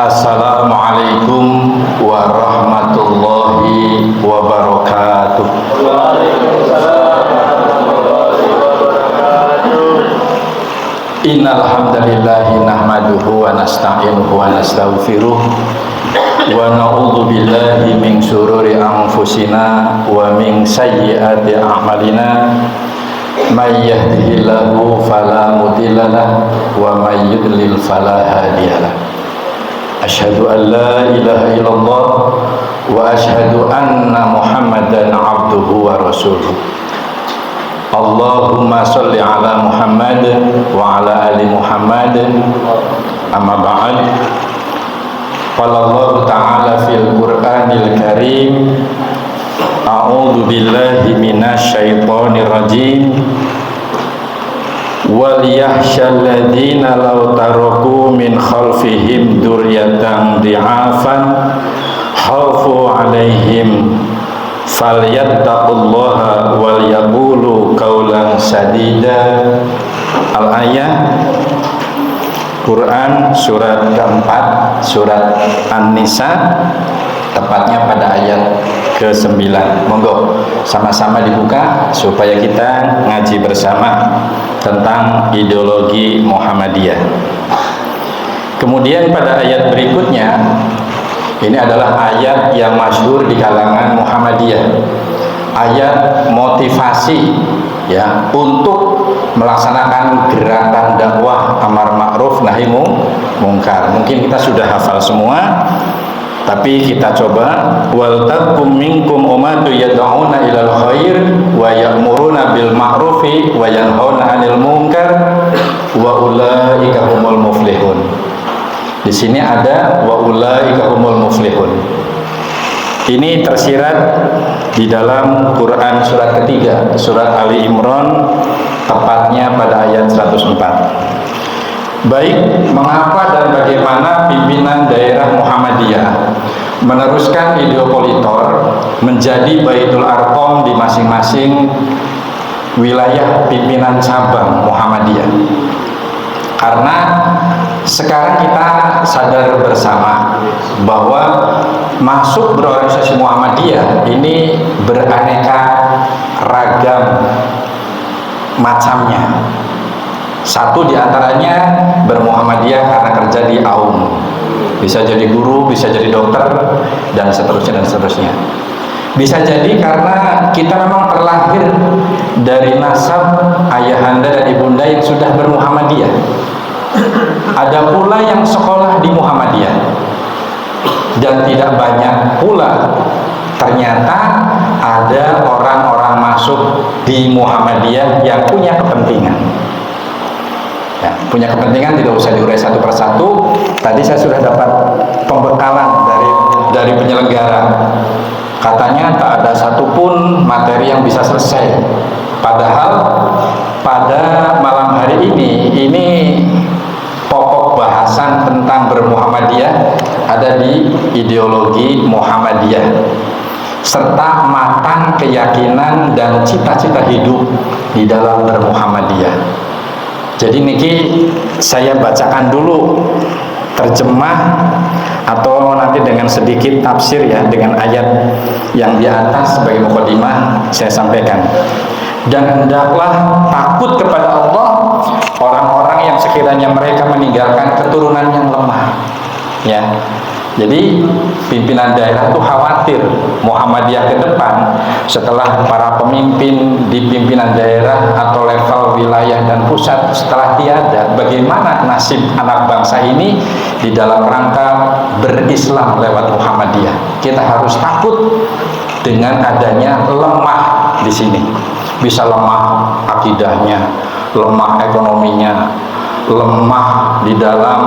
Assalamualaikum warahmatullahi wabarakatuh. Innal hamdalillahi nahmaduhu wa nasta'inuhu wa nastaghfiruh wa na'udzu billahi min syururi anfusina wa min sayyiati a'malina. May yahdihillahu fala mudilla lahu wa may yudlil fala hadiya lahu. Asyhadu an la ilaha illallah wa asyhadu anna Muhammadan abduhu wa rasuluh. Allahumma sholli ala Muhammad wa ala ali Muhammad. Amma ba'd. Qala Allah ta'ala fil Qur'anil Karim, a'udzu billahi minasy syaithanir rajim. Wal yakhshal ladzina law taraku min khalfihim dzurriyyatan dhi'afan khaufu 'alaihim falyattaqullaha wal yaqulu qawlan sadida. Al-ayat Quran surat keempat, surat An-Nisa, tepatnya pada ayat ke-9. Monggo sama-sama dibuka supaya kita ngaji bersama tentang ideologi Muhammadiyah. Kemudian pada ayat berikutnya, ini adalah ayat yang masyhur di kalangan Muhammadiyah, ayat motivasi ya untuk melaksanakan gerakan dakwah amar ma'ruf nahi mungkar. Mungkin kita sudah hafal semua, tapi kita coba. Wal takum minkum ummatu yad'una ilal khair wa ya'muruna bil ma'rufi wa yanhauna 'anil munkar wa ulaika humul muflihun. Di sini ada wa ulaika humul muflihun. Ini tersirat di dalam Quran surat ketiga, surat Ali Imran, tepatnya pada ayat 104. Baik, mengapa dan bagaimana pimpinan daerah Muhammadiyah meneruskan ideopolitor menjadi Baitul Arqam di masing-masing wilayah pimpinan cabang Muhammadiyah? Karena sekarang kita sadar bersama bahwa masuk berorganisasi Muhammadiyah ini beraneka ragam macamnya. Satu diantaranya bermuhammadiyah karena kerja di AUM, bisa jadi guru, bisa jadi dokter, dan seterusnya dan seterusnya. Bisa jadi karena kita memang terlahir dari nasab ayahanda dan ibunda yang sudah bermuhammadiyah. Ada pula yang sekolah di Muhammadiyah, dan tidak banyak pula ternyata ada orang-orang masuk di Muhammadiyah yang punya kepentingan. Ya, punya kepentingan tidak usah diurai satu persatu. Tadi saya sudah dapat pembekalan dari penyelenggara. Katanya tak ada satupun materi yang bisa selesai. Padahal pada malam hari ini pokok bahasan tentang bermuhammadiyah ada di ideologi Muhammadiyah serta matang keyakinan dan cita-cita hidup di dalam bermuhammadiyah. Jadi niki saya bacakan dulu terjemah atau nanti dengan sedikit tafsir ya, dengan ayat yang di atas sebagai mukadimah saya sampaikan. Dan hendaklah takut kepada Allah orang-orang yang sekiranya mereka meninggalkan keturunan yang lemah. Ya. Jadi pimpinan daerah itu khawatir Muhammadiyah ke depan setelah para pemimpin di pimpinan daerah atau level wilayah dan pusat setelah tiada, bagaimana nasib anak bangsa ini di dalam rangka berislam lewat Muhammadiyah. Kita harus takut dengan adanya lemah di sini. Bisa lemah akidahnya, lemah ekonominya, lemah di dalam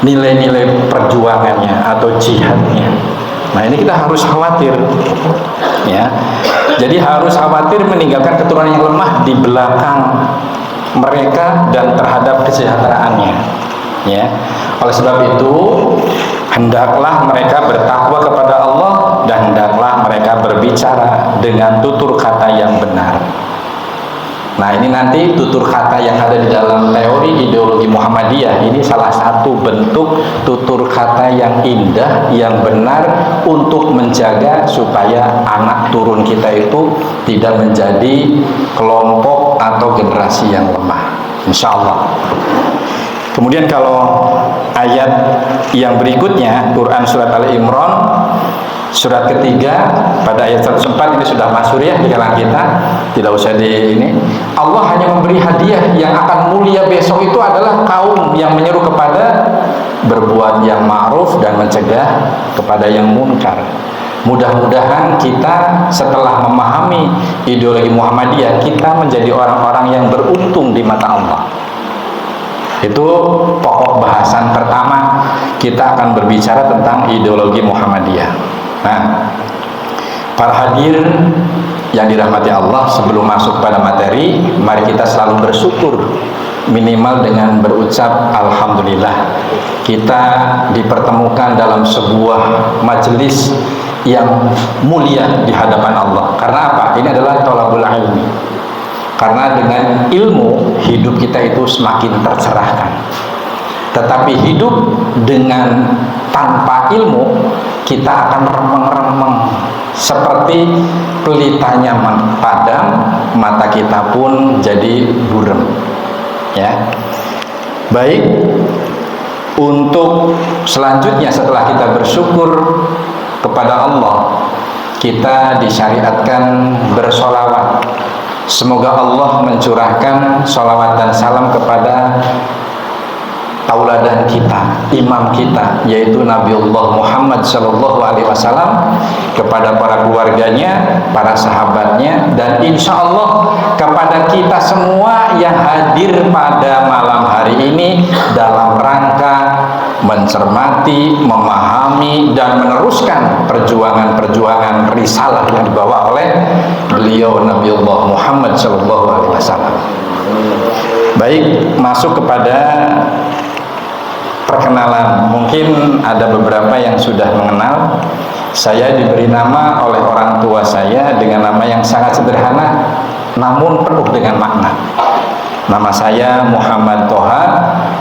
nilai-nilai perjuangannya atau jihadnya. Nah, ini kita harus khawatir ya. Jadi harus khawatir meninggalkan keturunan yang lemah di belakang mereka dan terhadap kesejahteraannya ya. Oleh sebab itu hendaklah mereka bertakwa kepada Allah dan hendaklah mereka berbicara dengan tutur kata yang benar. Nah, ini nanti tutur kata yang ada di dalam teori ideologi Muhammadiyah ini salah satu bentuk tutur kata yang indah, yang benar untuk menjaga supaya anak turun kita itu tidak menjadi kelompok atau generasi yang lemah, insya Allah. Kemudian kalau ayat yang berikutnya, Quran surat Ali Imran surat ketiga pada ayat 104, ini sudah masyhur ya di kalangan kita, tidak usah di ini. Allah hanya memberi hadiah, yang akan mulia besok itu adalah kaum yang menyeru kepada berbuat yang ma'ruf dan mencegah kepada yang munkar. Mudah-mudahan kita setelah memahami ideologi Muhammadiyah, kita menjadi orang-orang yang beruntung di mata Allah. Itu pokok bahasan pertama, kita akan berbicara tentang ideologi Muhammadiyah. Nah, para hadirin yang dirahmati Allah, sebelum masuk pada materi, mari kita selalu bersyukur, minimal dengan berucap alhamdulillah. Kita dipertemukan dalam sebuah majelis yang mulia di hadapan Allah. Karena apa? Ini adalah thalabul ilmi. Karena dengan ilmu hidup kita itu semakin tercerahkan. Tetapi hidup dengan tanpa ilmu, kita akan remeng-remeng seperti pelitanya padam, mata kita pun jadi buram. Ya. Baik, untuk selanjutnya setelah kita bersyukur kepada Allah, kita disyariatkan bersolawat. Semoga Allah mencurahkan sholawat dan salam kepada tauladan kita, imam kita, yaitu Nabiullah Muhammad SAW, kepada para keluarganya, para sahabatnya, dan insya Allah kepada kita semua yang hadir pada malam hari ini dalam rangka mencermati, memahami, dan meneruskan perjuangan-perjuangan risalah yang dibawa oleh beliau Nabiullah Muhammad SAW. Baik, masuk kepada perkenalan. Mungkin ada beberapa yang sudah mengenal. Saya diberi nama oleh orang tua saya dengan nama yang sangat sederhana, namun penuh dengan makna. Nama saya Muhammad Toha,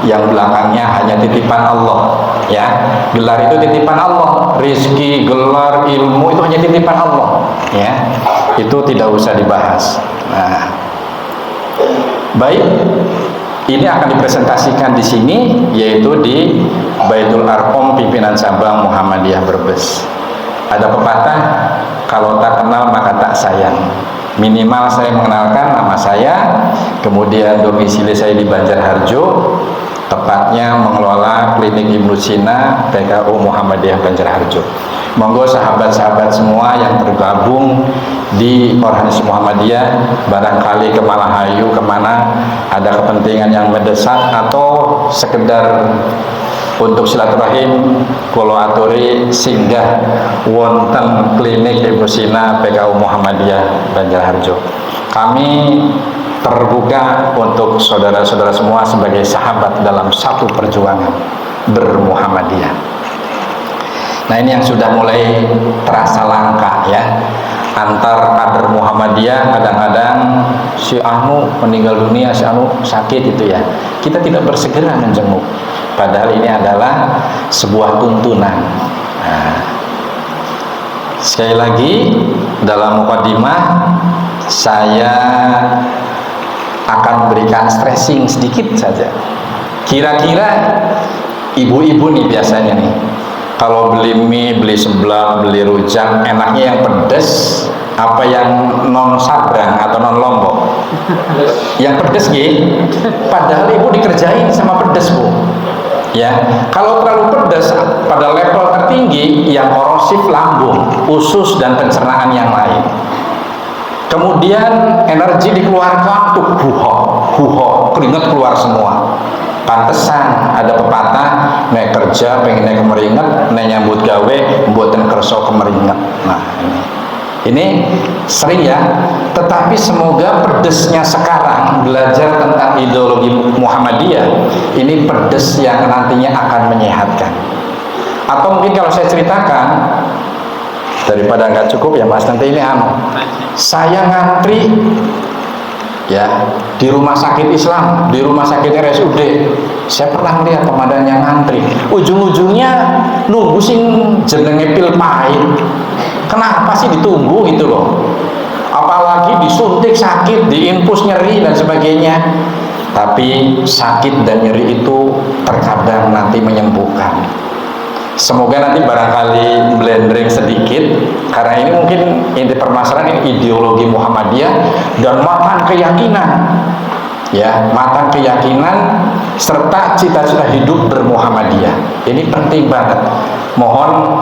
yang belakangnya hanya titipan Allah. Ya, gelar itu titipan Allah. Rizki, gelar, ilmu itu hanya titipan Allah. Ya, itu tidak usah dibahas. Nah, baik. Ini akan dipresentasikan di sini, yaitu di Baitul Arqam Pimpinan Cabang Muhammadiyah Brebes. Ada pepatah, kalau tak kenal maka tak sayang. Minimal saya mengenalkan nama saya, kemudian domisili saya di Banjarharjo, tepatnya mengelola klinik Ibnu Sina PKU Muhammadiyah Banjarharjo. Monggo sahabat-sahabat semua yang tergabung di organisasi Muhammadiyah, barangkali ke Malahayu, kemana ada kepentingan yang mendesak atau sekedar untuk silaturahim, kula aturi singgah wonten klinik Ibnu Sina PKU Muhammadiyah Banjarharjo. Kami terbuka untuk saudara-saudara semua sebagai sahabat dalam satu perjuangan bermuhammadiyah. Nah, ini yang sudah mulai terasa langka ya, antar kader Muhammadiyah. Kadang-kadang si Anu meninggal dunia, si Anu sakit itu ya, kita tidak bersegera menjenguk, padahal ini adalah sebuah tuntunan. Nah, sekali lagi dalam mukadimah saya akan memberikan stressing sedikit saja. Kira-kira ibu-ibu nih biasanya nih, kalau beli mie, beli seblak, beli rujak, enaknya yang pedas apa yang non sabrang atau non lombok? Yang pedas gitu. Padahal ibu dikerjain sama pedas, Bu. Ya, kalau terlalu pedas pada level tertinggi yang korosif lambung, usus dan pencernaan yang lain. Kemudian energi dikeluarkan tuh buho, keringat keluar semua. Pantesan ada pepatah, nek kerja pengen nek kemeringet, nek nyambut gawe mboten kersa kemeringet. Nah, ini sering ya. Tetapi semoga pedesnya sekarang belajar tentang ideologi Muhammadiyah ini pedes yang nantinya akan menyehatkan. Atau mungkin kalau saya ceritakan, daripada nggak cukup ya Mas, nanti ini saya ngantri ya, di rumah sakit Islam, di rumah sakit RSUD, saya pernah melihat komandannya ngantri, ujung-ujungnya nunggu sing jenenge pil pahit. Kenapa sih ditunggu itu loh? Apalagi disuntik sakit, diinfus nyeri dan sebagainya. Tapi sakit dan nyeri itu terkadang nanti menyembuhkan. Semoga nanti barangkali blendering sedikit, karena ini mungkin inti permasalahan ini ideologi Muhammadiyah dan matang keyakinan, ya, matang keyakinan serta cita-cita hidup bermuhammadiyah. Ini penting banget. Mohon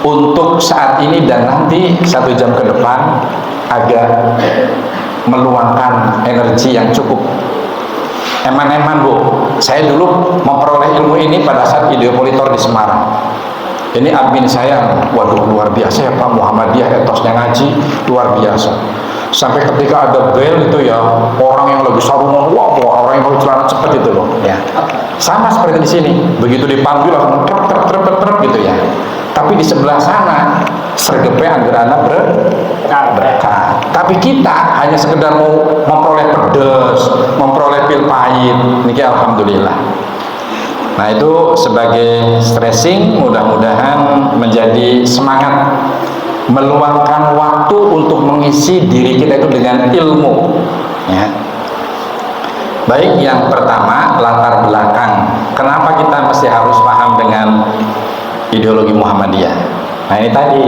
untuk saat ini dan nanti 1 jam ke depan agar meluangkan energi yang cukup. Eman-eman Bu, saya dulu memperoleh ilmu ini pada saat Ideopolitor di Semarang. Ini admin saya, waduh luar biasa ya Pak, Muhammadiyah etosnya ngaji luar biasa. Sampai ketika ada bel itu ya, orang yang lagi sarungan, wah orang yang pakai celana cepat itu loh, ya. Sama seperti di sini, begitu dipanggil langsung trep gitu ya. Tapi di sebelah sana sergepe anggar anak berkah. Tapi kita hanya sekedar mau memperoleh pedes, memperoleh pil pahit. Niki alhamdulillah. Nah itu sebagai stressing, mudah-mudahan menjadi semangat meluangkan waktu untuk mengisi diri kita itu dengan ilmu, ya. Baik, yang pertama latar belakang. Kenapa kita mesti harus paham dengan ideologi Muhammadiyah? Nah ini tadi,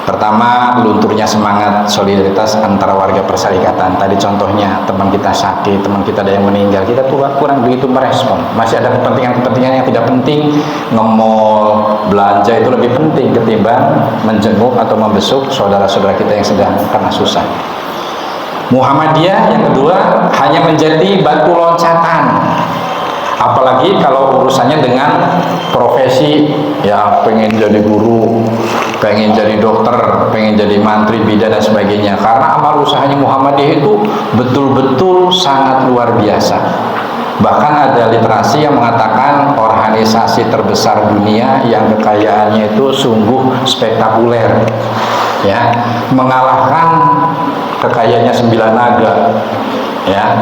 pertama lunturnya semangat solidaritas antara warga persyarikatan. Tadi contohnya teman kita sakit, teman kita ada yang meninggal, kita kurang begitu merespon. Masih ada kepentingan-kepentingan yang tidak penting. Nge-mall, belanja itu lebih penting ketimbang menjenguk atau membesuk saudara-saudara kita yang sedang kena susah. Muhammadiyah yang kedua hanya menjadi batu loncatan, apalagi kalau urusannya dengan profesi, ya pengen jadi guru, pengen jadi dokter, pengen jadi mantri, bidan dan sebagainya. Karena amal usahanya Muhammadiyah itu betul-betul sangat luar biasa. Bahkan ada literasi yang mengatakan organisasi terbesar dunia yang kekayaannya itu sungguh spektakuler, ya, mengalahkan kekayaannya 9 naga, ya.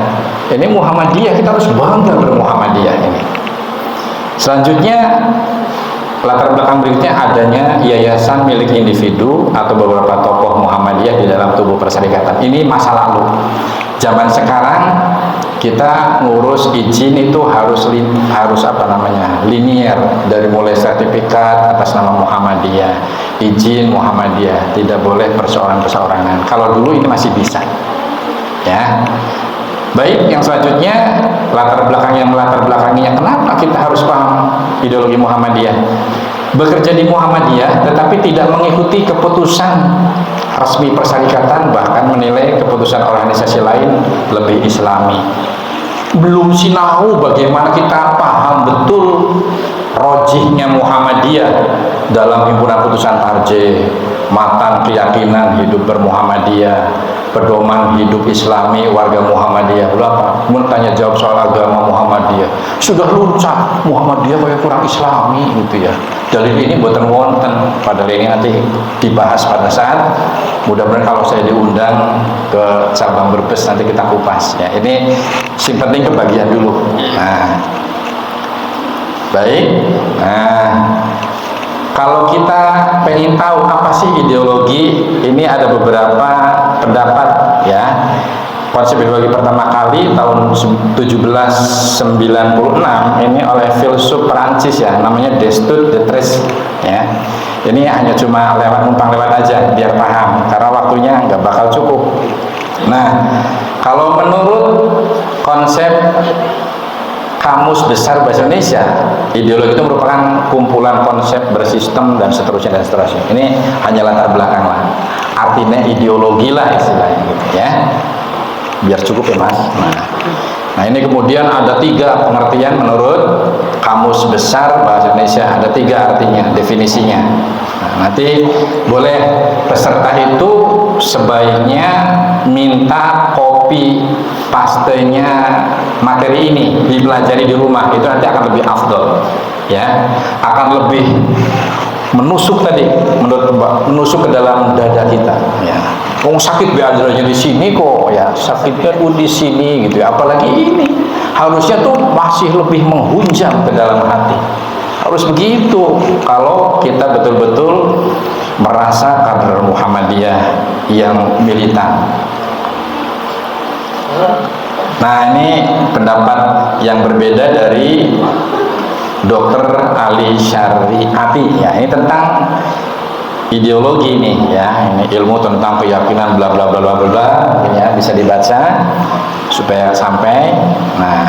Ini Muhammadiyah, kita harus bangga bermuhammadiyah ini. Selanjutnya latar belakang berikutnya adanya yayasan milik individu atau beberapa tokoh Muhammadiyah di dalam tubuh persyarikatan. Ini masa lalu. Zaman sekarang kita ngurus izin itu harus linier, dari mulai sertifikat atas nama Muhammadiyah, izin Muhammadiyah, tidak boleh perseorangan-perseorangan. Kalau dulu ini masih bisa, ya. Baik, yang selanjutnya latar belakangnya kenapa kita harus paham ideologi Muhammadiyah. Bekerja di Muhammadiyah tetapi tidak mengikuti keputusan resmi persyarikatan, bahkan menilai keputusan organisasi lain lebih islami. Belum sinau bagaimana kita paham betul rojihnya Muhammadiyah dalam himpunan putusan tarjih, matang keyakinan hidup bermuhammadiyah, pedoman hidup islami warga Muhammadiyah. Berapa? Mau tanya jawab soal agama Muhammadiyah sudah luncat, Muhammadiyah kayak kurang islami gitu ya. Dalil ini buatan wonten, padahal ini nanti dibahas pada saat mudah-mudahan kalau saya diundang ke cabang Brebes nanti kita kupas ya. Ini yang penting kebagian dulu. Nah, baik. Nah, kalau kita pengen tahu apa sih ideologi, ini ada beberapa pendapat ya. Konsep ideologi pertama kali tahun 1796 ini oleh filsuf Perancis ya, namanya Destutt de Tres ya. Ini hanya cuma numpang lewat aja biar paham, karena waktunya nggak bakal cukup. Nah, kalau menurut konsep Kamus Besar Bahasa Indonesia, ideologi itu merupakan kumpulan konsep bersistem dan seterusnya dan seterusnya. Ini hanya latar belakang lah. Artinya ideologi lah istilahnya gitu ya. Biar cukup ya Mas. Nah ini kemudian ada 3 pengertian menurut Kamus Besar Bahasa Indonesia. Ada 3 artinya, definisinya. Nah, nanti boleh peserta itu sebaiknya minta kopi pastenya materi ini dipelajari di rumah, itu nanti akan lebih afdol ya, akan lebih menusuk tadi, menusuk ke dalam dada kita. Ya. Oh sakit beadranya di sini kok, ya sakitnya di sini gitu. Ya. Apalagi ini harusnya tuh masih lebih menghunjam ke dalam hati. Harus begitu kalau kita betul-betul merasa kader Muhammadiyah yang militan. Nah ini pendapat yang berbeda dari Dr. Ali Syariati ya, ini tentang ideologi nih ya, ini ilmu tentang keyakinan bla bla bla bla bla ya, bisa dibaca supaya sampai. Nah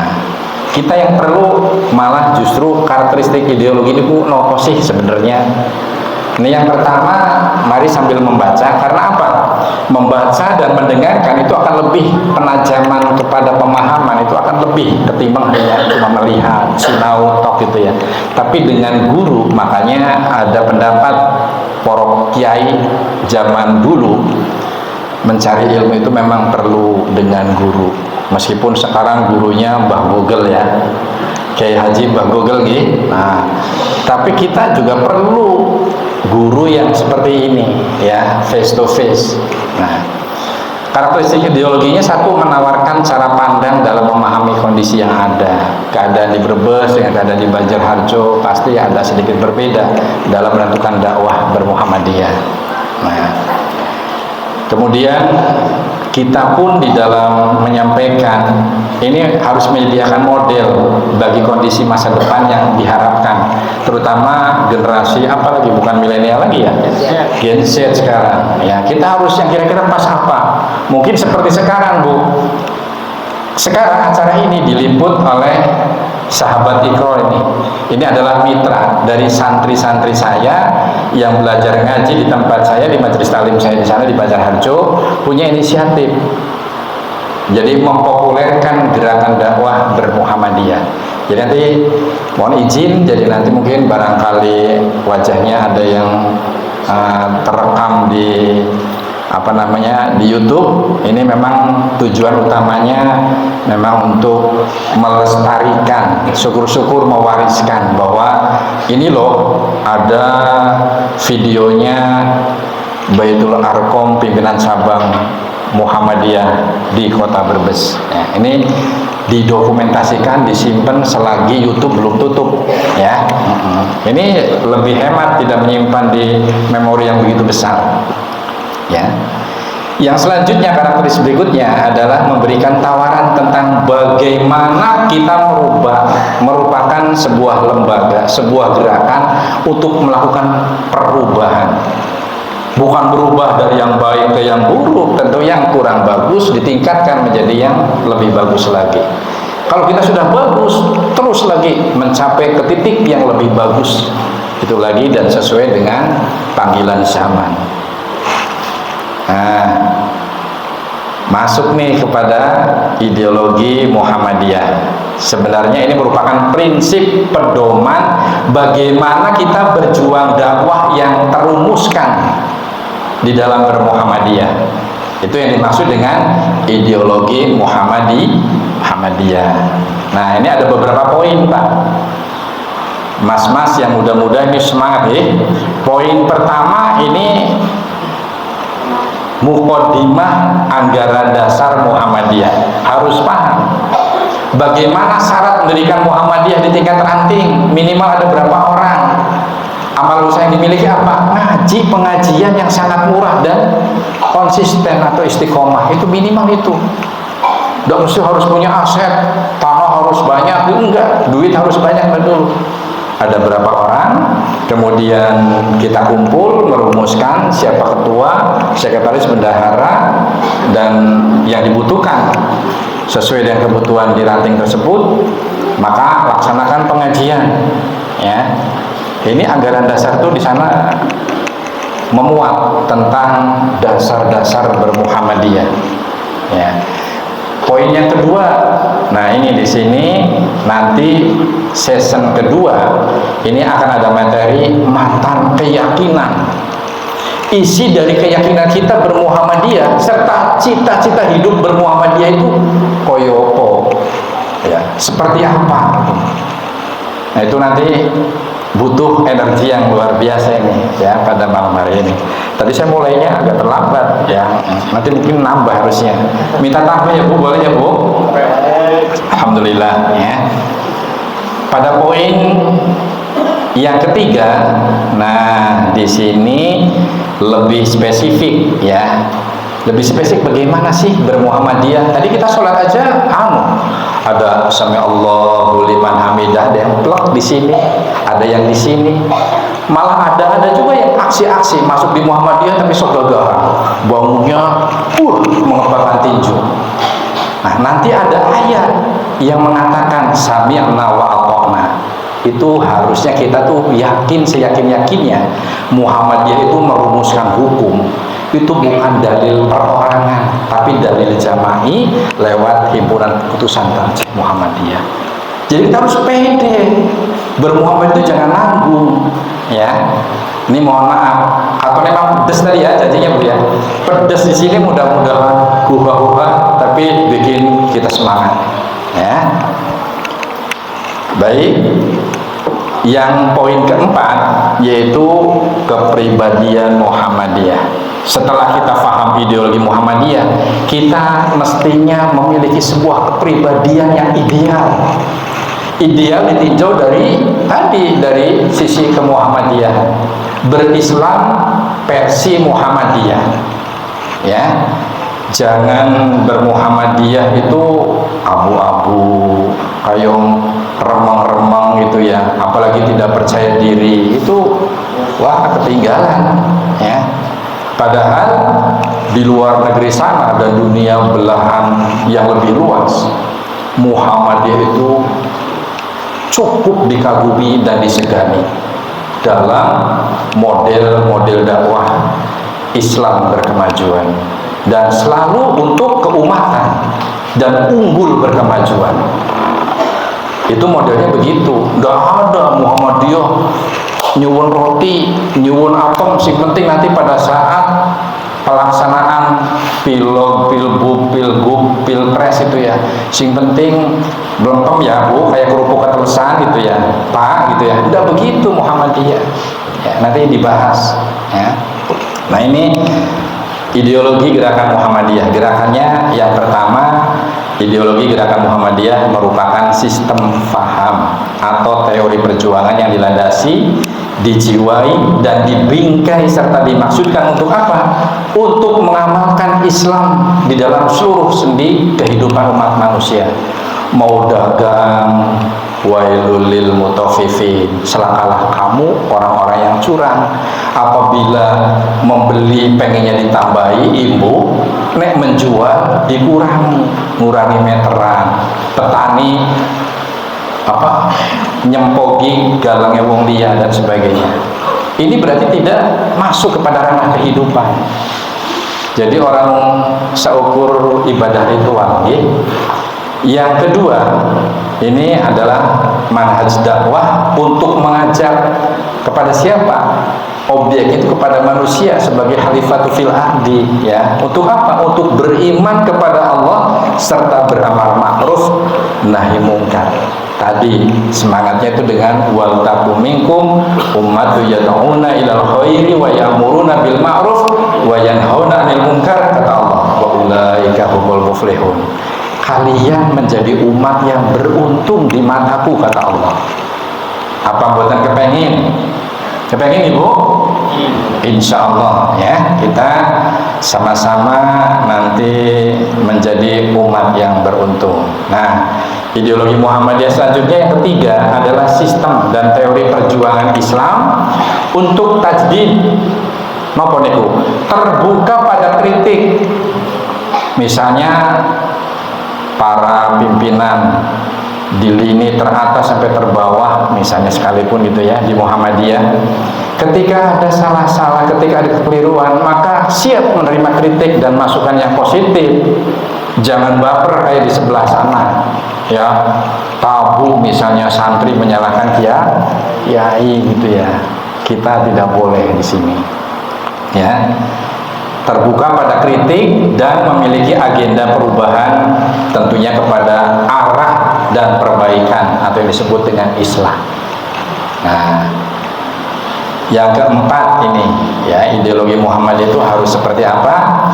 kita yang perlu malah justru karakteristik ideologi ini nopo sih sebenarnya. Ini yang pertama, mari sambil membaca, karena apa? Membaca dan mendengarkan itu akan lebih penajaman kepada pemahaman, itu akan lebih ketimbang hanya cuma melihat, sinau, tok gitu ya. Tapi dengan guru, makanya ada pendapat porok kiai zaman dulu, mencari ilmu itu memang perlu dengan guru. Meskipun sekarang gurunya Mbah Google ya, Kiai Haji Mbah Google gitu. Nah, tapi kita juga perlu guru yang seperti ini ya, face to face. Nah, karakteristik ideologinya satu, menawarkan cara pandang dalam memahami kondisi yang ada. Keadaan di Brebes dengan keadaan di Banjarharjo pasti ada sedikit berbeda dalam menentukan dakwah bermuhammadiyah. Nah, kemudian kita pun di dalam menyampaikan ini harus menyediakan model bagi kondisi masa depan yang diharapkan, terutama generasi apalagi bukan milenial lagi ya, Gen Z sekarang ya. Kita harus yang kira-kira pas apa, mungkin seperti sekarang Bu, sekarang acara ini diliput oleh sahabat Iqra ini adalah mitra dari santri-santri saya yang belajar ngaji di tempat saya, di majelis taklim saya di sana di Banjarharjo, punya inisiatif jadi mempopulerkan gerakan dakwah bermuhammadiyah. Jadi nanti mohon izin, jadi nanti mungkin barangkali wajahnya ada yang terekam di di YouTube. Ini memang tujuan utamanya memang untuk melestarikan, syukur-syukur mewariskan bahwa ini loh ada videonya Baitul Arqam pimpinan cabang Muhammadiyah di Kota Brebes. Ya, ini didokumentasikan, disimpan selagi YouTube belum tutup ya. Ini lebih hemat, tidak menyimpan di memori yang begitu besar. Ya. Yang selanjutnya, karakteristik berikutnya adalah memberikan tawaran tentang bagaimana kita merupakan sebuah lembaga, sebuah gerakan untuk melakukan perubahan. Bukan berubah dari yang baik ke yang buruk, tentu yang kurang bagus ditingkatkan menjadi yang lebih bagus lagi. Kalau kita sudah bagus, terus lagi mencapai ke titik yang lebih bagus itu lagi dan sesuai dengan panggilan zaman. Nah, masuk nih kepada ideologi Muhammadiyah. Sebenarnya ini merupakan prinsip pedoman bagaimana kita berjuang dakwah yang terumuskan di dalam bermuhammadiyah. Itu yang dimaksud dengan ideologi Muhammadiyah. Nah, ini ada beberapa poin Pak. Mas-mas yang muda-muda ini semangat ya. Poin pertama ini muqaddimah anggaran dasar Muhammadiyah. Harus paham bagaimana syarat mendirikan Muhammadiyah di tingkat ranting. Minimal ada berapa orang, amal usaha yang dimiliki apa? Ngaji, pengajian yang sangat murah dan konsisten atau istiqomah, itu minimal itu. Tidak mesti harus punya aset, tanah harus banyak, enggak, duit harus banyak dulu. Ada berapa orang, kemudian kita kumpul, merumuskan siapa ketua, sekretaris, bendahara, dan yang dibutuhkan sesuai dengan kebutuhan di ranting tersebut, maka laksanakan pengajian. Ya, ini anggaran dasar tuh di sana memuat tentang dasar-dasar bermuhammadiyah. Ya. Poin yang kedua, nah ini di sini nanti season kedua ini akan ada materi mantan keyakinan. Isi dari keyakinan kita bermuhammadiyah serta cita-cita hidup bermuhammadiyah itu koyopo, ya seperti apa? Nah itu nanti butuh energi yang luar biasa ini ya pada malam hari ini. Tadi saya mulainya agak terlambat ya, nanti mungkin nambah harusnya. Minta tambah ya Bu, boleh ya Bu? Alhamdulillah ya. Pada poin yang ketiga, nah di sini lebih spesifik ya. Lebih spesifik bagaimana sih bermuhammadiyah? Tadi kita sholat aja, ada sami Allahu liman hamidah, ada yang plek di sini, ada yang di sini. Malah ada juga yang aksi-aksi masuk di Muhammadiyah tapi sok gagahan, bangunnya mengebakkan tinju. Nah, nanti ada ayat yang mengatakan sami'na wa ata'na. Itu harusnya kita tuh yakin, seyakin-yakinnya Muhammadiyah itu merumuskan hukum. Itu bukan dalil perorangan, tapi dalil jama'i lewat himpunan keputusan Tarjih Muhammadiyah. Jadi kita harus pede bermuhammad itu, jangan nanggung ya. Ini mohon maaf, atau memang pedes tadi ya janjinya Bu ya, pedes di sini mudah-mudahan hubah-hubah tapi bikin kita semangat ya. Baik, yang poin keempat yaitu kepribadian Muhammadiyah. Setelah kita paham ideologi Muhammadiyah, kita mestinya memiliki sebuah kepribadian yang ideal. Ideal ditinjau dari sisi kemuhammadiyahan. Berislam versi Muhammadiyah. Ya. Jangan bermuhammadiyah itu abu-abu, kayak remang-remang gitu ya, apalagi tidak percaya diri. Itu wah ketinggalan ya. Padahal di luar negeri sana ada dunia belahan yang lebih luas. Muhammadiyah itu cukup dikagumi dan disegani dalam model-model dakwah Islam berkemajuan dan selalu untuk keumatan dan unggul berkemajuan. Itu modelnya begitu. Nggak ada Muhammadiyah nyuwun roti, nyuwun apem, sing penting nanti pada saat pelaksanaan pilog, pilbub, pilgub, pilpres itu ya, sing penting belum ya Bu, kayak kerupuk ketelesan gitu ya Pak gitu ya. Udah begitu Muhammadiyah ya, nanti dibahas ya. Nah ini ideologi gerakan Muhammadiyah. Gerakannya yang pertama, ideologi gerakan Muhammadiyah merupakan sistem faham atau teori perjuangan yang dilandasi, dijiwai dan dibingkai serta dimaksudkan untuk apa? Untuk mengamalkan Islam di dalam seluruh sendi kehidupan umat manusia. Mau dagang, wailul lil mutaffifin, celakalah kamu orang-orang yang curang. Apabila membeli pengennya ditambahi imbu, nek menjual dikurangi, ngurangi meteran. Petani nyempogi galangnya wong liya dan sebagainya. Ini berarti tidak masuk kepada ranah kehidupan. Jadi orang seukur ibadah ritual. Yang kedua, ini adalah manhaj dakwah untuk mengajak kepada siapa? Objek itu kepada manusia sebagai khalifatu fil ardi ya. Untuk apa? Untuk beriman kepada Allah serta beramal ma'ruf nahi mungkar. Tadi semangatnya itu dengan wal takum minkum ummatu yad'una ilal khairi wa ya'muruna bil ma'ruf wa yanhauna 'anil munkar, kata Allah, wa ulaika humul muflihun. Kalian menjadi umat yang beruntung di mataku, kata Allah. Apa buatan kepengin? Kepengin Ibu? Insya Allah ya, kita sama-sama nanti menjadi umat yang beruntung. Nah, ideologi Muhammadiyah selanjutnya yang ketiga adalah sistem dan teori perjuangan Islam untuk tajdid, napa niku, terbuka pada kritik. Misalnya para pimpinan di lini teratas sampai terbawah misalnya sekalipun gitu ya di Muhammadiyah, ketika ada salah-salah, ketika ada kekeliruan, maka siap menerima kritik dan masukan yang positif. Jangan baper kayak di sebelah sana ya, tabu misalnya santri menyalahkan kiai gitu ya. Kita tidak boleh di sini ya. Terbuka pada kritik dan memiliki agenda perubahan tentunya kepada arah dan perbaikan atau yang disebut dengan islah. Nah, yang keempat ini, ya, ideologi Muhammadiyah itu harus seperti apa?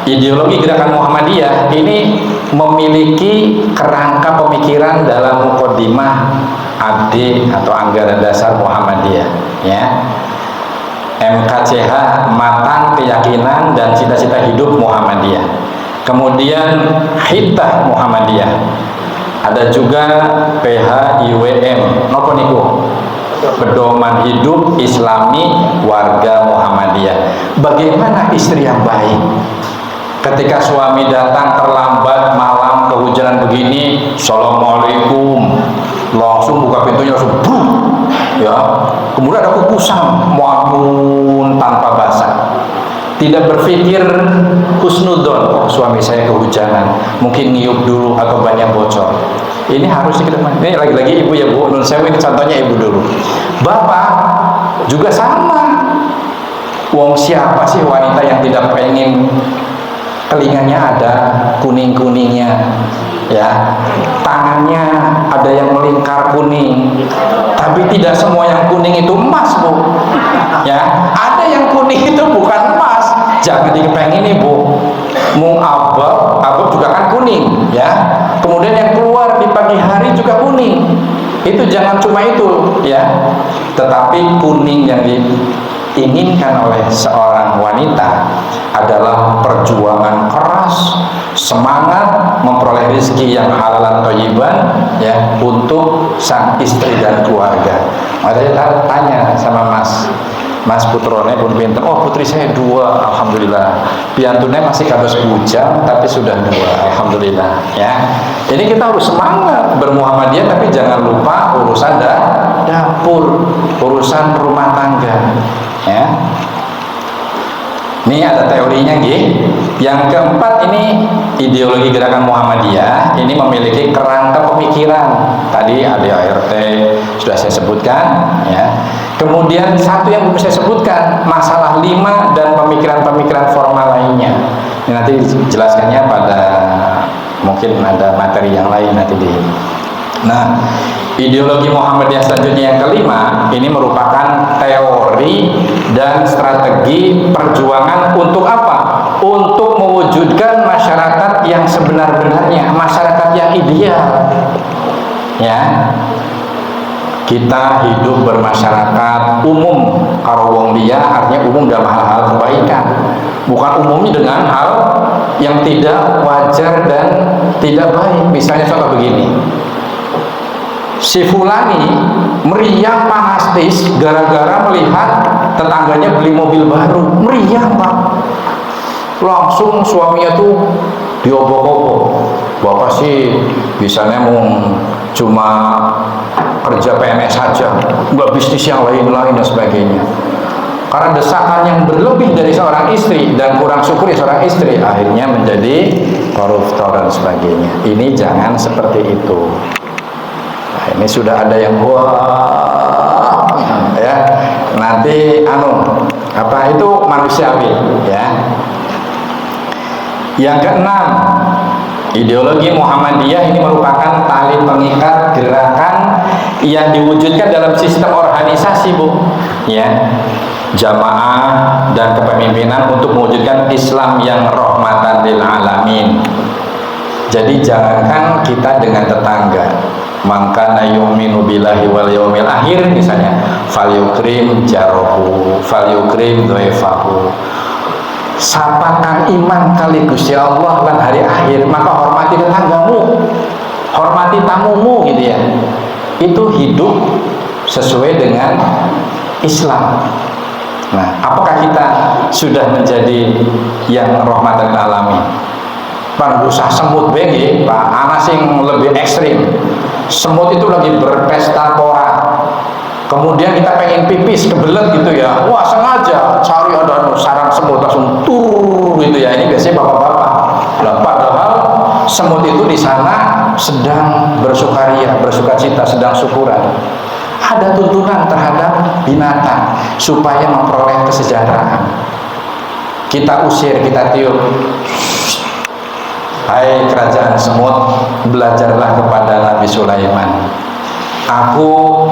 Ideologi gerakan Muhammadiyah ini memiliki kerangka pemikiran dalam muqaddimah AD atau anggaran dasar Muhammadiyah, ya. MKCH, matang keyakinan dan cita-cita hidup Muhammadiyah. Kemudian Hittah Muhammadiyah. Ada juga PHIWM, nopo niku? Pedoman hidup Islami warga Muhammadiyah. Bagaimana istri yang baik? Ketika suami datang terlambat malam kehujanan begini, assalamualaikum, langsung buka pintunya langsung bruk, ya. Kemudian ada kukusan, muamun tanpa basah. Tidak berpikir husnudon, suami saya kehujanan, mungkin niup dulu atau banyak bocor. Ini harus dikedepankan. Ini lagi-lagi ibu ya bu, nun sewu, ini contohnya ibu dulu. Bapak juga sama. Wong siapa sih wanita yang tidak pengen telinganya ada kuning-kuningnya, ya, tangannya ada yang melingkar kuning, tapi tidak semua yang kuning itu emas bu, ya, ada yang kuning itu bukan emas, jangan dikepengin ibu. Mung abab juga kan kuning, ya, kemudian yang keluar di pagi hari juga kuning, itu jangan cuma itu, ya, tetapi kuning yang diinginkan oleh seorang wanita adalah perjuangan keras, semangat memperoleh rezeki yang halalan thayyiban, ya, untuk sang istri dan keluarga. Makanya tanya sama Mas putrone pun pinter, oh putri saya 2, alhamdulillah. Piantune masih kados bujang tapi sudah 2, alhamdulillah, ya. Jadi kita harus semangat bermuhammadiyah, tapi jangan lupa urusan dapur, urusan rumah tangga, ya. Ini ada teorinya, gitu. Yang keempat ini ideologi gerakan Muhammadiyah ini memiliki kerangka pemikiran. Tadi ADART sudah saya sebutkan, ya. Kemudian satu yang belum saya sebutkan, masalah 5 dan pemikiran-pemikiran formal lainnya. Ini nanti jelaskannya pada mungkin ada materi yang lain nanti di. Nah, ideologi Muhammadiyah selanjutnya yang kelima ini merupakan teori dan strategi perjuangan untuk apa? Untuk mewujudkan masyarakat yang sebenar-benarnya, masyarakat yang ideal, ya. Kita hidup bermasyarakat umum, karo wong liya artinya umum dalam hal-hal kebaikan, bukan umumnya dengan hal yang tidak wajar dan tidak baik. Misalnya contoh begini, si fulani meriang panastis gara-gara melihat tetangganya beli mobil baru, meriang pak, langsung suaminya tuh diobok-obok, bapak sih bisanya mau cuma kerja PNS saja, nggak bisnis yang lain-lain dan sebagainya. Karena desakan yang berlebih dari seorang istri dan kurang syukuri seorang istri, akhirnya menjadi koruptor dan sebagainya. Ini jangan seperti itu. Nah, ini sudah ada yang wah, ya, nanti apa itu manusiawi, ya. Yang keenam, ideologi Muhammadiyah ini merupakan tali pengikat gerakan yang diwujudkan dalam sistem organisasi, bu, ya, jamaah dan kepemimpinan untuk mewujudkan Islam yang rahmatan lil alamin. Jadi jangankan kita dengan tetangga, maka yu'minu billahi wal yaumil akhir misalnya, falyukrim jarohu, falyukrim dhaifahu. Sapa kang iman kali Gusti Allah lan hari akhir, maka hormati tetanggamu, hormati tamumu, gitu ya. Itu hidup sesuai dengan Islam. Nah, apakah kita sudah menjadi yang rahmatan lil alamin? Pan usah semut BG, Pak, ana sing lebih ekstrim. Semut itu lagi berpesta pora. Kemudian kita pengen pipis kebelet gitu ya. Wah, sengaja cari ada sarang semut langsung tur gitu ya. Ini biasanya bapak-bapak. Nah, padahal semut itu di sana sedang bersukaria, bersukacita, sedang syukuran. Ada tuntunan terhadap binatang supaya memperoleh kesejahteraan. Kita usir, kita tiup. Hai kerajaan semut, belajarlah kepada Nabi Sulaiman. aku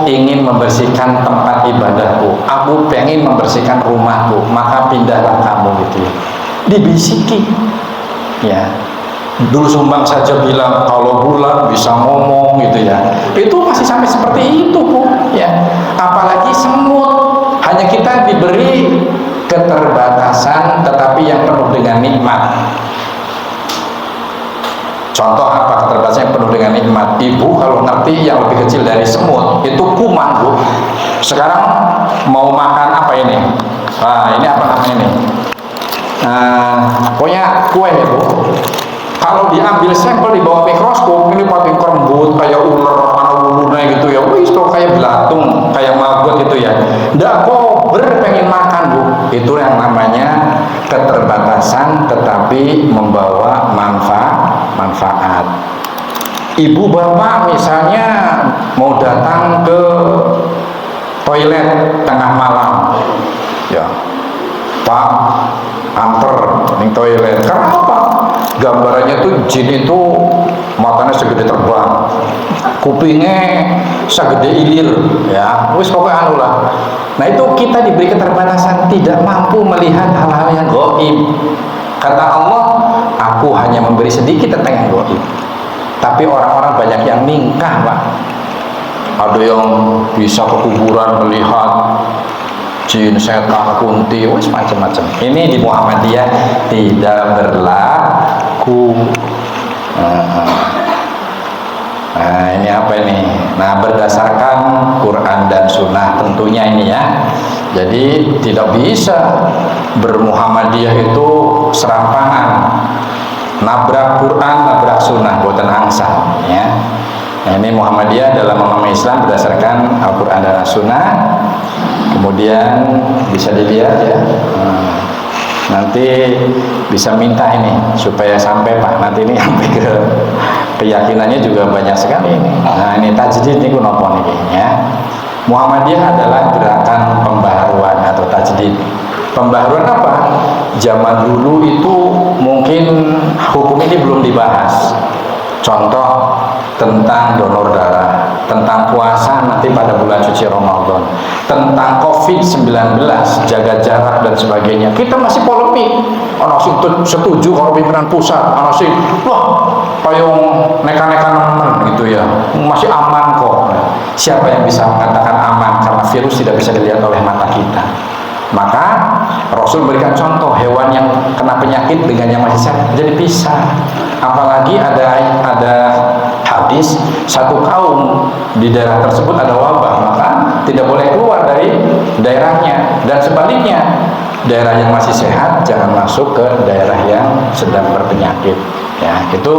ingin membersihkan tempat ibadahku, aku pengen membersihkan rumahku, maka pindahlah kamu gitu ya. Dibisiki ya. Dulu Sumbang saja bilang kalau bulan bisa ngomong gitu ya, itu masih sampai seperti itu Bu ya. Apalagi semut. Hanya kita diberi keterbatasan tetapi yang penuh dengan nikmat. Contoh apa keterbatasan yang penuh dengan nikmat? Ibu kalau ngerti yang lebih kecil dari semut itu kuman Bu. Sekarang mau makan apa ini? Nah ini apa namanya ini? Pokoknya kue ya Bu. Kalau diambil sampel di bawah mikroskop ini pakai kerembut kayak ular mana ulunya gitu ya, wih kok kayak belatung, kayak maggot gitu ya. Nggak kober pengen makan Bu. Itu yang namanya keterbatasan tetapi membawa manfaat. Ibu bapak misalnya mau datang ke toilet tengah malam, ya Pak anter nih toilet. Karena apa? Gambarannya tuh jin itu matanya segede terbang, kupingnya segede ilir, ya, wis pokoknya anu lah. Nah itu kita diberi keterbatasan, tidak mampu melihat hal-hal yang gaib. Kata Allah, aku hanya memberi sedikit tentang yang gaib. Tapi orang-orang banyak yang mingkah Pak. Ada yang bisa ke kuburan melihat jin, setan, kunti, wis macam-macam. Ini di Muhammadiyah tidak berlaku. Nah ini apa ini? Nah berdasarkan Quran dan Sunnah tentunya ini ya. Jadi tidak bisa bermuhammadiyah itu serampangan, nabrak Quran, nabrak Sunnah, buatan angsal ya. Nah, ini Muhammadiyah dalam memahami Islam berdasarkan Al-Quran dan As-Sunnah. Kemudian bisa dilihat ya, nanti bisa minta ini supaya sampai Pak, nanti ini sampai ke keyakinannya juga banyak sekali ini. Nah ini tajdid ini kunopon ini ya. Muhammadiyah adalah gerakan pembaharuan atau tajdid. Pembaharuan apa? Zaman dulu itu mungkin hukum ini belum dibahas. Contoh tentang donor darah, tentang puasa nanti pada bulan suci Ramadan, tentang COVID-19, jaga jarak dan sebagainya. Kita masih polemik. Ono sing setuju kalau pimpinan pusat, ono sing wah payung neka-neka nemen gitu ya. Masih aman kok. Siapa yang bisa mengatakan aman karena virus tidak bisa dilihat oleh mata kita? Maka Rasul berikan contoh hewan yang kena penyakit dengan yang masih sehat jadi pisah. Apalagi ada hadis satu kaum di daerah tersebut ada wabah, maka tidak boleh keluar dari daerahnya, dan sebaliknya daerah yang masih sehat jangan masuk ke daerah yang sedang berpenyakit. Ya, itu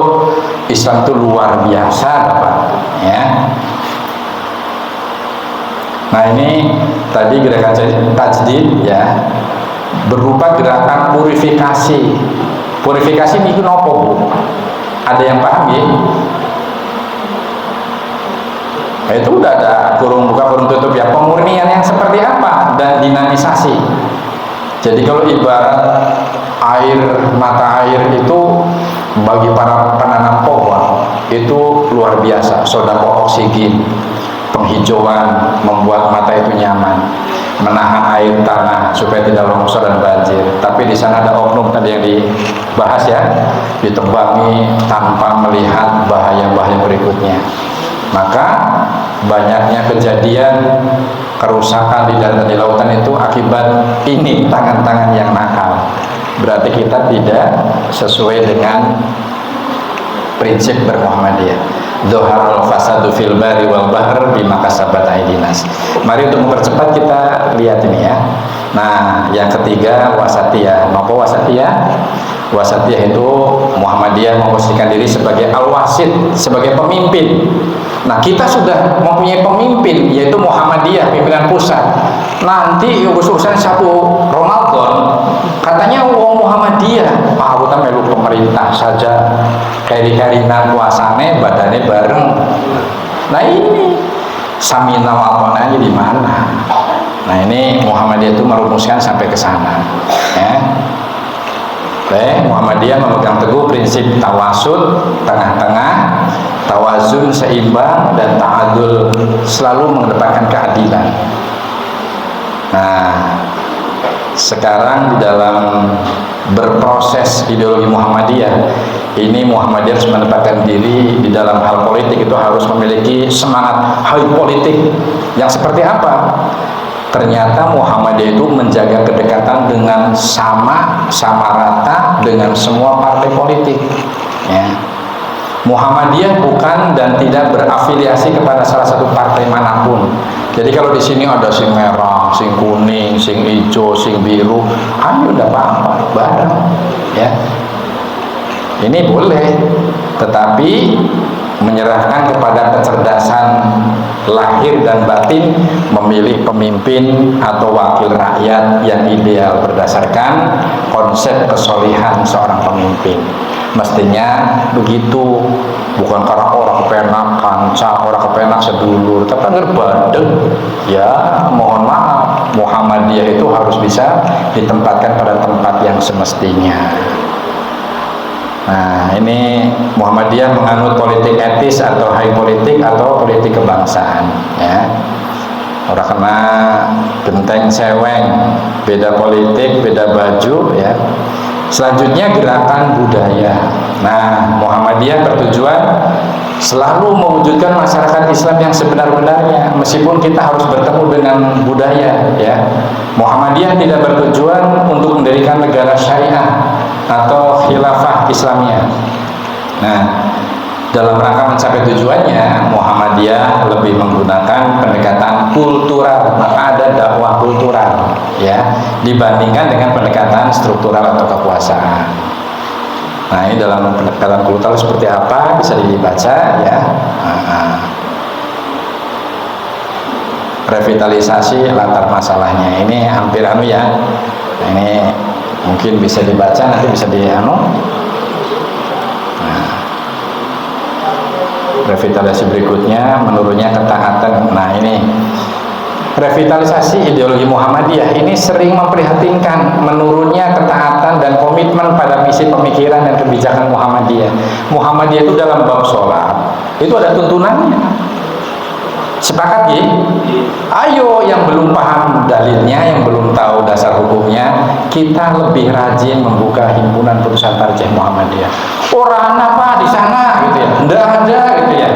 Islam itu luar biasa Bapak ya. Nah ini tadi gerakan tajdid ya, berupa gerakan purifikasi. Purifikasi ini nopo Bu? Ada yang paham ya? Nah, itu udah ada kurung buka kurung tutup ya. Pemurnian yang seperti apa dan dinamisasi. Jadi kalau ibarat mata air itu bagi para penanam pohon itu luar biasa, sodako oksigen. Penghijauan membuat mata itu nyaman, menahan air tanah supaya tidak longsor dan banjir. Tapi di sana ada oknum tadi yang dibahas ya, ditebangi tanpa melihat bahaya-bahaya berikutnya. Maka banyaknya kejadian kerusakan di darat dan di lautan itu akibat ini, tangan-tangan yang nakal. Berarti kita tidak sesuai dengan prinsip bermuhammadiyah. Dzoharul fasadu fil bari wal bahr bima kasabat aydinas. Mari untuk mempercepat kita lihat ini ya. Nah, yang ketiga wasatiyah. Apa wasatiyah? Wasatiyah itu Muhammadiyah memposisikan diri sebagai al-wasid, sebagai pemimpin. Nah, kita sudah mempunyai pemimpin yaitu Muhammadiyah, pimpinan pusat. Nanti urusan satu Ramadan katanya wong Muhammadiyah, Pak Abu melu pemerintah saja. Kari-karinan puasane badannya bareng. Nah ini samina watonanya di mana? Nah ini Muhammadiyah itu merumuskan sampai ke sana. Ya. Muhammadiyah memegang teguh prinsip tawasud, tengah-tengah, tawazun, seimbang, dan ta'adul, selalu mengedepankan keadilan. Nah, sekarang di dalam berproses ideologi Muhammadiyah ini, Muhammadiyah harus menempatkan diri di dalam hal politik itu harus memiliki semangat high politik yang seperti apa? Ternyata Muhammadiyah itu menjaga kedekatan dengan sama rata dengan semua partai politik, ya. Muhammadiyah bukan dan tidak berafiliasi kepada salah satu partai manapun. Jadi kalau di sini ada sing merah, sing kuning, sing hijau, sing biru, ayo udah apa-apa bareng, ya. Ini boleh, tetapi menyerahkan kepada kecerdasan lahir dan batin memilih pemimpin atau wakil rakyat yang ideal berdasarkan konsep kesolihan seorang pemimpin. Mestinya begitu, bukan karena orang kepenak kanca, orang kepenak sedulur, tapi ngerbadeng. Ya, mohon maaf, Muhammadiyah itu harus bisa ditempatkan pada tempat yang semestinya. Nah, ini Muhammadiyah menganut politik etis atau high politik atau politik kebangsaan, ya. Orang kena genteng seweng, beda politik, beda baju, ya. Selanjutnya gerakan budaya. Nah, Muhammadiyah bertujuan selalu mewujudkan masyarakat Islam yang sebenar-benarnya, meskipun kita harus bertemu dengan budaya, ya. Muhammadiyah tidak bertujuan untuk mendirikan negara syariah atau khilafah Islamiyah. Nah, dalam rangka mencapai tujuannya, Muhammadiyah lebih menggunakan pendekatan kultural, maka ada dakwah kultural, ya, dibandingkan dengan pendekatan struktural atau kekuasaan. Nah, ini dalam pendekatan kultural seperti apa bisa dibaca, ya. Revitalisasi latar masalahnya ini hampir ya. Ini mungkin bisa dibaca, nanti bisa revitalisasi berikutnya menurunnya ketaatan. Nah, ini revitalisasi ideologi Muhammadiyah ini sering memprihatinkan menurunnya ketaatan dan komitmen pada misi pemikiran dan kebijakan Muhammadiyah. Muhammadiyah itu dalam bab sholat itu ada tuntunannya. Sepakat ya? Ayo yang belum paham dalilnya, yang belum tahu dasar hukumnya, kita lebih rajin membuka himpunan putusan tarjih Muhammadiyah. Orang apa di sana gitu ya? Enggak ada gitu ya.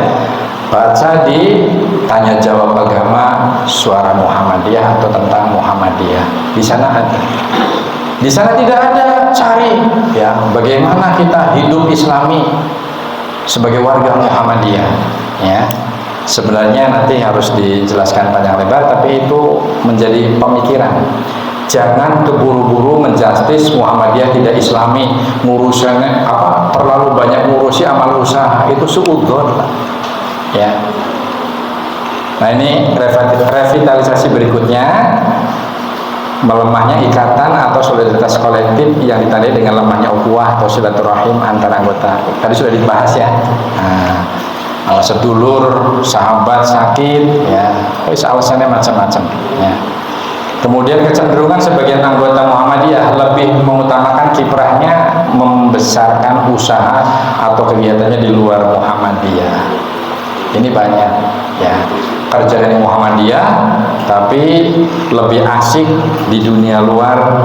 Baca di tanya jawab agama suara Muhammadiyah atau tentang Muhammadiyah. Di sana ada. Di sana tidak ada, cari ya bagaimana kita hidup Islami sebagai warga Muhammadiyah, ya. Sebenarnya nanti harus dijelaskan panjang lebar, tapi itu menjadi pemikiran. Jangan keburu-buru menjustis Muhammadiyah tidak Islami, ngurusannya apa terlalu banyak ngurusi amal usaha, itu suudzon, ya. Nah, ini revitalisasi berikutnya, melemahnya ikatan atau solidaritas kolektif yang ditandai dengan lemahnya ukhuwah atau silaturahim antara anggota. Tadi sudah dibahas ya. Nah, sedulur, sahabat sakit, ya, alasannya macam-macam, ya. Kemudian kecenderungan sebagian anggota Muhammadiyah lebih mengutamakan kiprahnya membesarkan usaha atau kegiatannya di luar Muhammadiyah. Ini banyak, ya, kerja di Muhammadiyah, tapi lebih asik di dunia luar,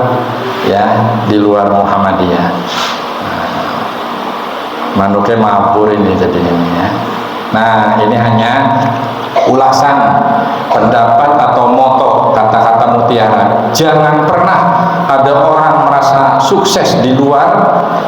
ya, di luar Muhammadiyah. Manuknya mabur ini jadi ini, ya. Nah, ini hanya ulasan pendapat atau moto kata-kata mutiara. Jangan pernah ada orang merasa sukses di luar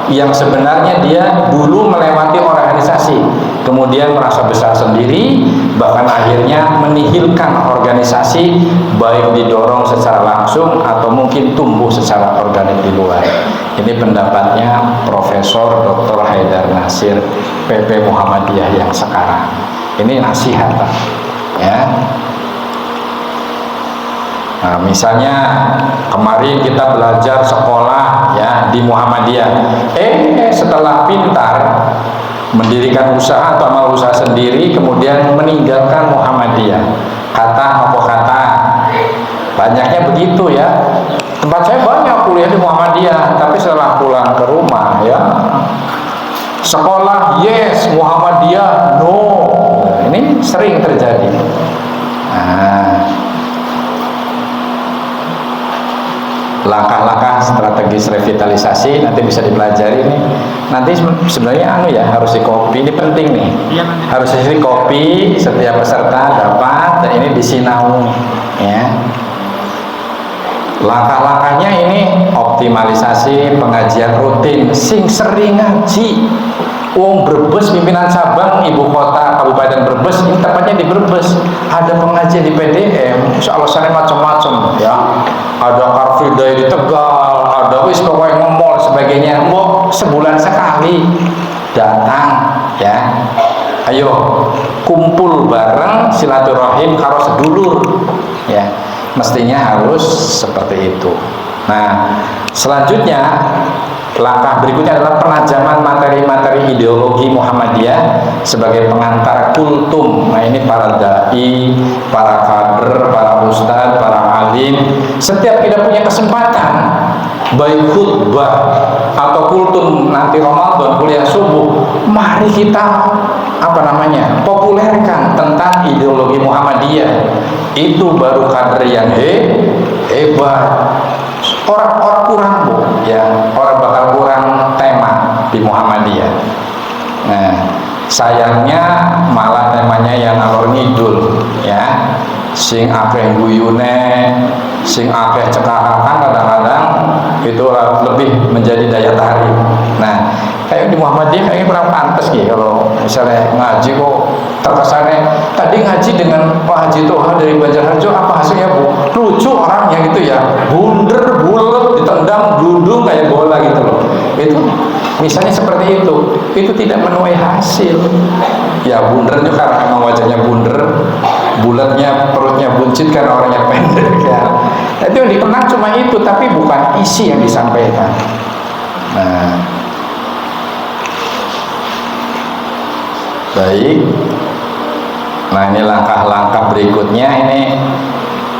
yang sebenarnya dia dulu melewati organisasi, kemudian merasa besar sendiri, bahkan akhirnya menihilkan organisasi, baik didorong secara langsung atau mungkin tumbuh secara organik di luar. Ini pendapatnya Profesor Dr. Haidar Nasir, PP Muhammadiyah yang sekarang. Ini nasihat, Pak, ya. Nah, misalnya kemarin kita belajar sekolah, ya, di Muhammadiyah. Setelah pintar mendirikan usaha atau amal usaha sendiri, kemudian meninggalkan Muhammadiyah. Kata apa kata? Banyaknya begitu, ya. Tempat saya banyak kuliah di Muhammadiyah, tapi setelah pulang ke rumah ya, sekolah yes, Muhammadiyah no. Ini sering terjadi. Langkah-langkah strategis revitalisasi nanti bisa dipelajari nih. Nanti sebenarnya harus di copy, ini penting nih. Harus di copy, setiap peserta dapat, dan ini disinau ya. Langkah-langkahnya ini optimalisasi pengajian rutin, sing sering ngaji. Wong Brebes, pimpinan cabang ibu kota Kabupaten Brebes, ini tepatnya di Brebes, ada pengajian di PDM, alasannya macam-macam ya. Ada Car Free Day di Tegal, ada wis pokoknya ngemol sebagainya. Mau sebulan sekali datang ya. Ayo kumpul bareng silaturahim karo sedulur ya. Mestinya harus seperti itu. Nah, selanjutnya langkah berikutnya adalah penajaman materi-materi ideologi Muhammadiyah sebagai pengantar kultum. Nah, ini para dai, para kader, para ustadz, para alim, setiap kita punya kesempatan, baik khutbah atau kultum nanti Ramadan, kuliah subuh, mari kita populerkan tentang ideologi Muhammadiyah. Itu baru kader yang hebat. Orang kurang ya, orang bakal kurang tema di Muhammadiyah. Nah, sayangnya malah temanya yang ngalor ngidul ya, sing akeh guyune, sing akeh cekahakan, kadang-kadang itu lebih menjadi daya tarik. Nah, kayak di Muhammadiyah kayaknya kurang pantas gitu kalau misalnya ngaji kok terkesannya tadi ngaji dengan Pak Haji Toha dari Banjarharjo, apa hasilnya Bu? Lucu orangnya gitu ya, bunder, bulet, ditendang, dudung kayak bola gitu loh. Itu misalnya seperti itu tidak menuai hasil. Ya bunder juga karena memang wajahnya bunder, bulatnya perutnya buncit karena orangnya pendek ya. Itu yang dikenang cuma itu, tapi bukan isi yang disampaikan. Nah, baik. Nah, ini langkah-langkah berikutnya, ini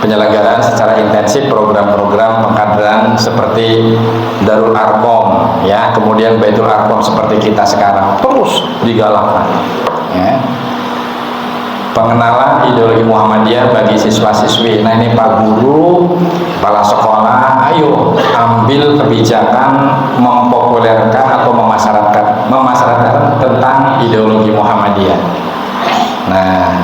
penyelenggaraan secara intensif program-program pengkaderan seperti Darul Arkom ya, kemudian Baitul Arkom seperti kita sekarang terus digalakkan ya. Pengenalan ideologi Muhammadiyah bagi siswa-siswi. Nah, ini Pak Guru, kepala sekolah, ayo ambil kebijakan mempopulerkan atau memasyarakatkan tentang ideologi Muhammadiyah. Nah,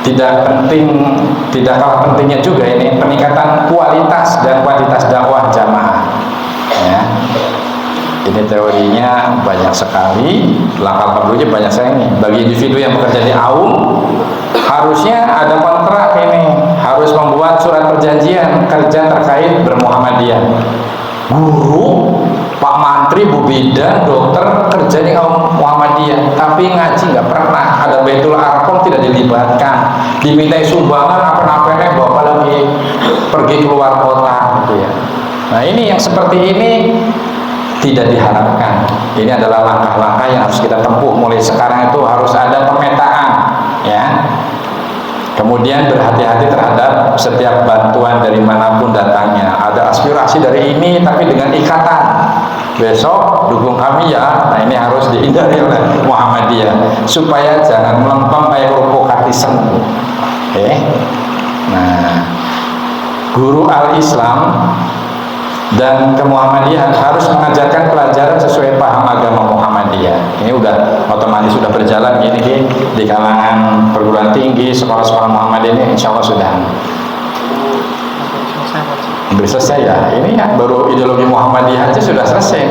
tidak kalah pentingnya juga ini peningkatan kualitas dan kuantitas dakwah jamaah ya. Ini teorinya banyak sekali, langkah berikutnya banyak sekali nih. Bagi individu yang bekerja di AUM, harusnya ada kontrak ini, harus membuat surat perjanjian kerja terkait bermuhammadiyah. Guru, Pak Mantri, Bu Bidan, dokter kerja di AUM Muhammadiyah, tapi ngaji nggak pernah. Ada Baitul Arkom tidak dilibatkan, dimintai sumbangan apa-apanya bapak lagi pergi keluar kota gitu ya. Nah, ini yang seperti ini tidak diharapkan. Ini adalah langkah-langkah yang harus kita tempuh mulai sekarang. Itu harus ada pemetaan ya. Kemudian berhati-hati terhadap setiap bantuan dari manapun datangnya. Ada aspirasi dari ini tapi dengan ikatan, besok dukung kami ya. Nah, ini harus dihindari oleh Muhammadiyah supaya jangan melempem kayak provokatisme. Oke. Nah, guru al-Islam dan kemuhammadiyahan harus mengajarkan pelajaran sesuai paham agama Muhammadiyah. Ini udah otomatis sudah berjalan gini di kalangan perguruan tinggi, sekolah-sekolah Muhammadiyah ini insya Allah sudah selesai ya. Ini ya baru ideologi Muhammadiyah aja sudah selesai.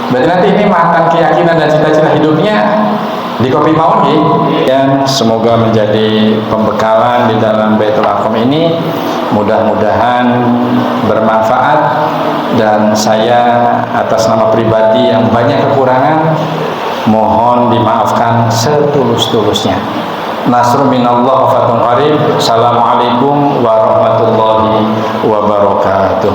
Berarti nanti ini matang keyakinan dan cita-cita hidupnya di kopi mawon yang semoga menjadi pembekalan di dalam Baitul Arkom ini. Mudah-mudahan bermanfaat, dan saya atas nama pribadi yang banyak kekurangan mohon dimaafkan setulus-tulusnya. Nasrun minallah wa fathun qarib. Assalamualaikum warahmatullahi wabarakatuh.